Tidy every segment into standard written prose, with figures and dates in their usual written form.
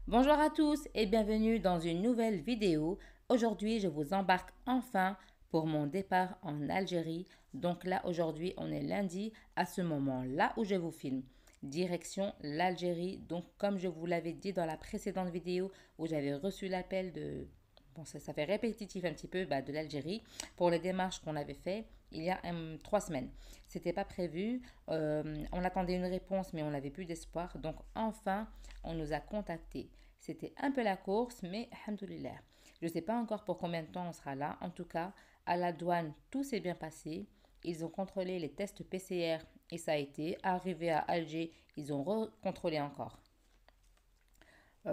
Bonjour à tous et bienvenue dans une nouvelle vidéo. Aujourd'hui, je vous embarque enfin pour mon départ en Algérie. Donc là, aujourd'hui, on est lundi à ce moment-là où je vous filme. Direction l'Algérie. Donc comme je vous l'avais dit dans la précédente vidéo où j'avais reçu l'appel de... Bon, ça fait répétitif un petit peu de l'Algérie pour les démarches qu'on avait fait il y a 3 semaines. C'était pas prévu. On attendait une réponse, mais on n'avait plus d'espoir. Donc enfin, on nous a contactés. C'était un peu la course, mais alhamdoulilah. Je ne sais pas encore pour combien de temps on sera là. En tout cas, à la douane, tout s'est bien passé. Ils ont contrôlé les tests PCR et ça a été. Arrivé à Alger, ils ont recontrôlé encore.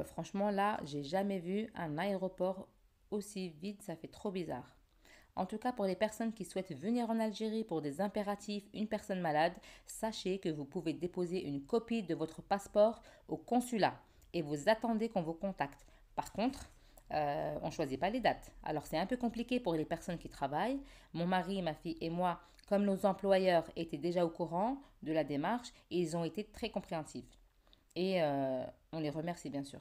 Franchement, là, j'ai jamais vu un aéroport aussi vide. Ça fait trop bizarre. En tout cas, pour les personnes qui souhaitent venir en Algérie pour des impératifs, une personne malade, sachez que vous pouvez déposer une copie de votre passeport au consulat et vous attendez qu'on vous contacte. Par contre, on ne choisit pas les dates. Alors c'est un peu compliqué pour les personnes qui travaillent. Mon mari, ma fille et moi, comme nos employeurs étaient déjà au courant de la démarche, ils ont été très compréhensifs. Et on les remercie bien sûr.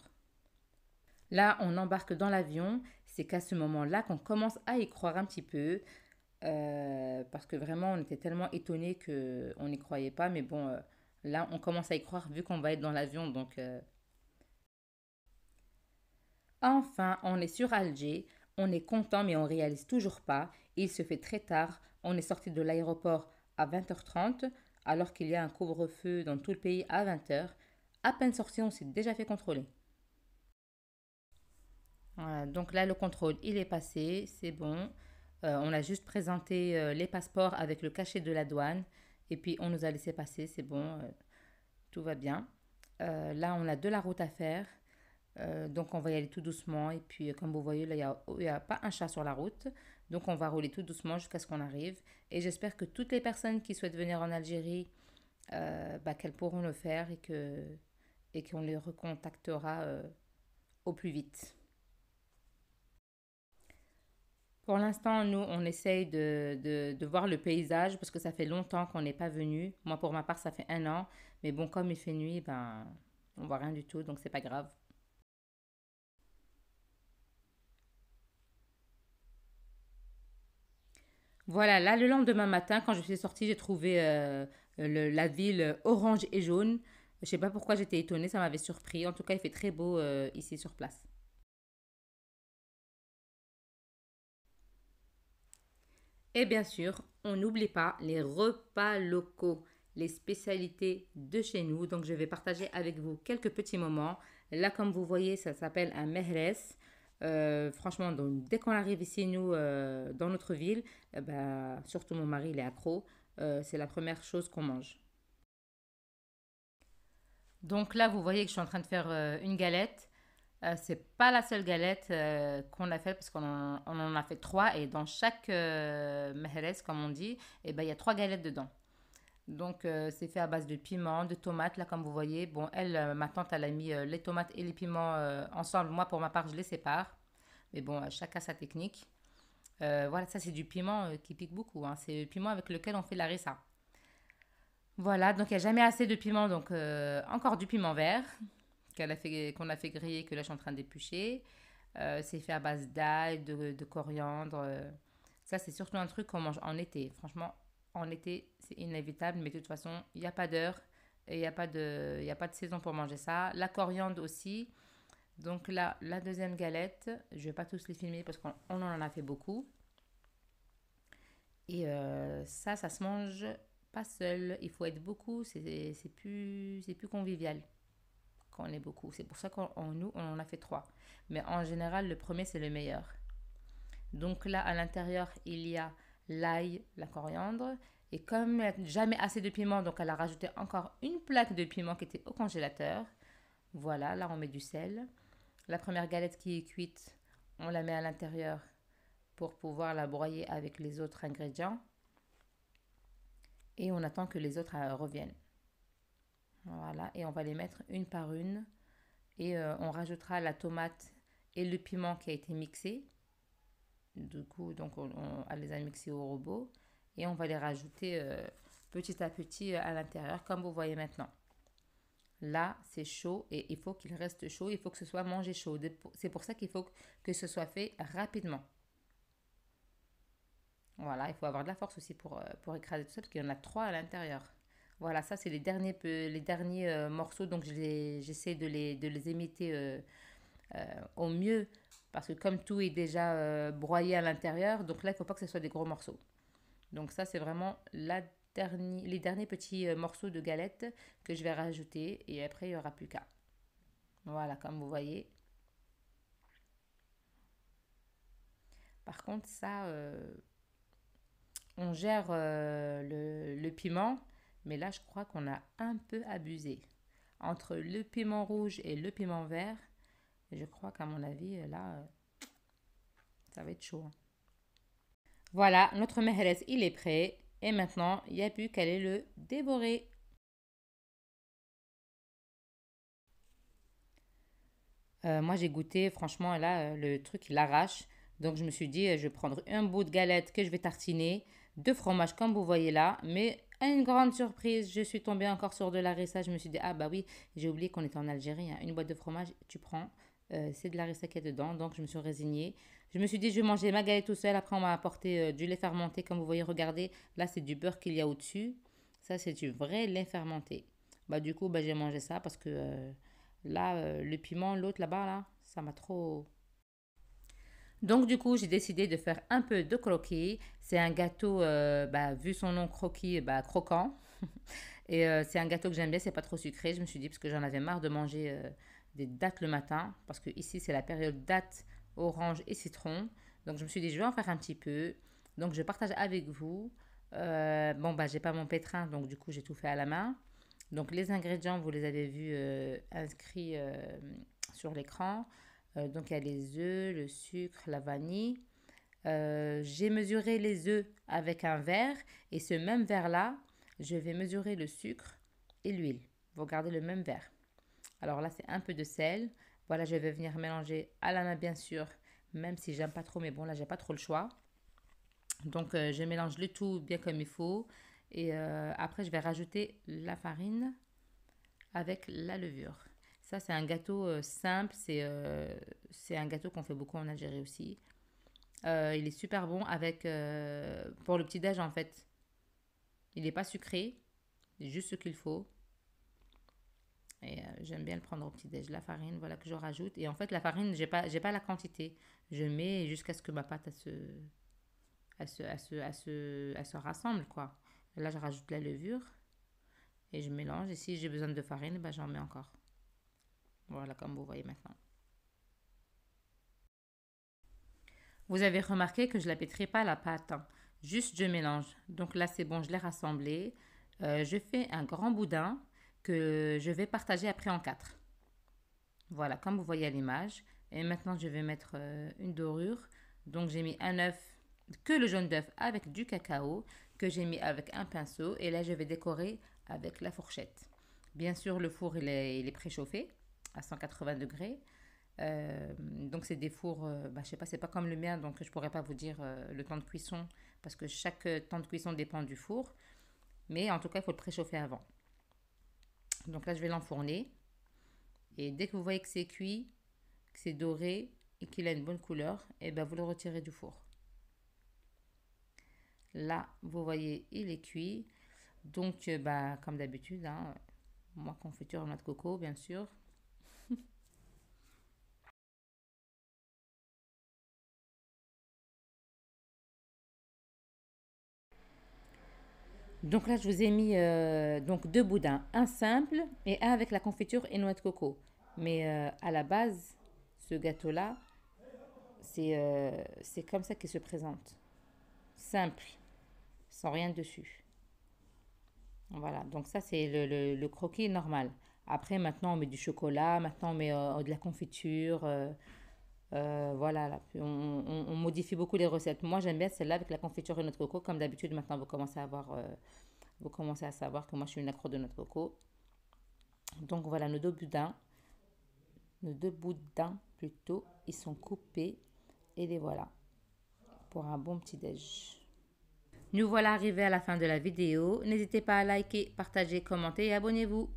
Là, on embarque dans l'avion. C'est qu'à ce moment-là qu'on commence à y croire un petit peu. Parce que vraiment, on était tellement étonnés qu'on n'y croyait pas. Mais bon, là, on commence à y croire vu qu'on va être dans l'avion. Donc, enfin, on est sur Alger. On est content, mais on réalise toujours pas. Il se fait très tard. On est sorti de l'aéroport à 20h30, alors qu'il y a un couvre-feu dans tout le pays à 20h. À peine sorti, on s'est déjà fait contrôler. Voilà, donc là, le contrôle, il est passé, c'est bon. On a juste présenté les passeports avec le cachet de la douane et puis on nous a laissé passer, c'est bon, tout va bien. Là, on a de la route à faire, donc on va y aller tout doucement. Et puis, comme vous voyez, là, il y a pas un chat sur la route, donc on va rouler tout doucement jusqu'à ce qu'on arrive. Et j'espère que toutes les personnes qui souhaitent venir en Algérie, qu'elles pourront le faire et qu'on les recontactera au plus vite. Pour l'instant, nous, on essaye de voir le paysage parce que ça fait longtemps qu'on n'est pas venu. Moi, pour ma part, ça fait un an. Mais bon, comme il fait nuit, ben, on voit rien du tout, donc c'est pas grave. Voilà, là, le lendemain matin, quand je suis sortie, j'ai trouvé la ville orange et jaune. Je sais pas pourquoi j'étais étonnée, ça m'avait surpris. En tout cas, il fait très beau ici sur place. Et bien sûr, on n'oublie pas les repas locaux, les spécialités de chez nous. Donc, je vais partager avec vous quelques petits moments. Là, comme vous voyez, ça s'appelle un mehres. Franchement, donc, dès qu'on arrive ici, nous, dans notre ville, surtout mon mari, il est accro. C'est la première chose qu'on mange. Donc là, vous voyez que je suis en train de faire une galette. C'est pas la seule galette qu'on a faite parce on en a fait trois et dans chaque meheres, comme on dit, il y a trois galettes dedans. Donc c'est fait à base de piment, de tomates, là comme vous voyez. Bon, elle, ma tante, elle a mis les tomates et les piments ensemble. Moi, pour ma part, je les sépare. Mais bon, chacun sa technique. Voilà, ça c'est du piment qui pique beaucoup, hein. C'est le piment avec lequel on fait la rissa. Voilà, donc il n'y a jamais assez de piment, donc encore du piment vert qu'on a fait griller, que là je suis en train d'éplucher. C'est fait à base d'ail, de coriandre. Ça, c'est surtout un truc qu'on mange en été. Franchement, en été, c'est inévitable, mais de toute façon, il n'y a pas d'heure et il y a pas de saison pour manger ça. La coriandre aussi. Donc là, la deuxième galette, je ne vais pas tous les filmer parce qu'on en a fait beaucoup. Et ça se mange pas seul. Il faut être beaucoup. C'est plus convivial quand on est beaucoup. C'est pour ça nous, on en a fait trois. Mais en général, le premier, c'est le meilleur. Donc là, à l'intérieur, il y a l'ail, la coriandre. Et comme il n'y a jamais assez de piment, donc elle a rajouté encore une plaque de piment qui était au congélateur. Voilà, là on met du sel. La première galette qui est cuite, on la met à l'intérieur pour pouvoir la broyer avec les autres ingrédients. Et on attend que les autres reviennent. Voilà, et on va les mettre une par une. Et on rajoutera la tomate et le piment qui a été mixé. Du coup, donc elle les a mixés au robot et on va les rajouter petit à petit à l'intérieur, comme vous voyez maintenant. Là, c'est chaud et il faut qu'il reste chaud. Il faut que ce soit mangé chaud. C'est pour ça qu'il faut que ce soit fait rapidement. Voilà, il faut avoir de la force aussi pour écraser tout ça parce qu'il y en a trois à l'intérieur. Voilà, ça c'est les derniers morceaux, donc j'essaie de les imiter au mieux parce que comme tout est déjà broyé à l'intérieur, donc là il ne faut pas que ce soit des gros morceaux. Donc ça c'est vraiment les derniers petits morceaux de galette que je vais rajouter et après il n'y aura plus qu'à. Voilà, comme vous voyez. Par contre, ça, on gère le piment, mais là, je crois qu'on a un peu abusé. Entre le piment rouge et le piment vert, je crois qu'à mon avis, là, ça va être chaud, hein. Voilà, notre mehrez, il est prêt. Et maintenant, il n'y a plus qu'à aller le dévorer. Moi, j'ai goûté, franchement, là, le truc, il arrache. Donc, je me suis dit, je vais prendre un bout de galette que je vais tartiner, de fromage, comme vous voyez là. Mais, à une grande surprise, je suis tombée encore sur de l'arissa. Je me suis dit, ah bah oui, j'ai oublié qu'on était en Algérie, hein. Une boîte de fromage, tu prends, c'est de l'arissa qui est dedans. Donc, je me suis résignée. Je me suis dit, je vais manger ma galette tout seul. Après, on m'a apporté du lait fermenté, comme vous voyez, regardez. Là, c'est du beurre qu'il y a au-dessus. Ça, c'est du vrai lait fermenté. Bah, du coup, bah, j'ai mangé ça parce que là, le piment, l'autre là-bas, là, ça m'a trop... Donc, du coup, j'ai décidé de faire un peu de croquis. C'est un gâteau, bah, vu son nom croquis, bah, croquant. Et c'est un gâteau que j'aime bien, c'est pas trop sucré. Je me suis dit, parce que j'en avais marre de manger des dattes le matin, parce que ici, c'est la période dattes, orange et citron. Donc, je me suis dit, je vais en faire un petit peu. Donc, je partage avec vous. Bon, bah, j'ai pas mon pétrin, donc du coup, j'ai tout fait à la main. Donc les ingrédients, vous les avez vus inscrits sur l'écran. Donc il y a les œufs, le sucre, la vanille. J'ai mesuré les œufs avec un verre et ce même verre-là, je vais mesurer le sucre et l'huile. Vous regardez le même verre. Alors là, c'est un peu de sel. Voilà, je vais venir mélanger à la main, bien sûr, même si j'aime pas trop, mais bon, là, j'ai pas trop le choix. Donc, je mélange le tout bien comme il faut. Et après, je vais rajouter la farine avec la levure. Ça, c'est un gâteau simple. C'est un gâteau qu'on fait beaucoup en Algérie aussi. Il est super bon avec pour le petit-déj en fait. Il n'est pas sucré, c'est juste ce qu'il faut. Et j'aime bien le prendre au petit-déj. La farine, voilà que je rajoute. Et en fait, la farine, j'ai pas la quantité. Je mets jusqu'à ce que ma pâte elle se rassemble, quoi. Là, je rajoute la levure et je mélange. Et si j'ai besoin de farine, ben, j'en mets encore. Voilà, comme vous voyez maintenant. Vous avez remarqué que je ne la pétris pas la pâte, hein. Juste je mélange. Donc là, c'est bon, je l'ai rassemblé. Je fais un grand boudin que je vais partager après en quatre. Voilà, comme vous voyez à l'image. Et maintenant, je vais mettre une dorure. Donc j'ai mis un œuf, que le jaune d'œuf avec du cacao, que j'ai mis avec un pinceau. Et là, je vais décorer avec la fourchette. Bien sûr, le four, il est préchauffé à 180 degrés. Donc c'est des fours, bah, je sais pas, c'est pas comme le mien, donc je pourrais pas vous dire le temps de cuisson parce que chaque temps de cuisson dépend du four. Mais en tout cas, il faut le préchauffer avant. Donc là, je vais l'enfourner et dès que vous voyez que c'est cuit, que c'est doré et qu'il a une bonne couleur, et ben vous le retirez du four. Là, vous voyez, il est cuit. Donc, bah, comme d'habitude, hein, moi confiture noix de coco, bien sûr. Donc là, je vous ai mis donc deux boudins, un simple et un avec la confiture et noix de coco. Mais à la base, ce gâteau-là, c'est comme ça qu'il se présente. Simple, sans rien dessus. Voilà, donc ça c'est le croquis normal. Après, maintenant on met du chocolat, maintenant on met de la confiture. Voilà, là, on modifie beaucoup les recettes. Moi j'aime bien celle-là avec la confiture et noix de coco. Comme d'habitude, maintenant vous commencez à savoir que moi je suis une accro de noix de coco. Donc voilà, nos deux boudins plutôt, ils sont coupés et les voilà pour un bon petit déj. Nous voilà arrivés à la fin de la vidéo. N'hésitez pas à liker, partager, commenter et abonnez-vous.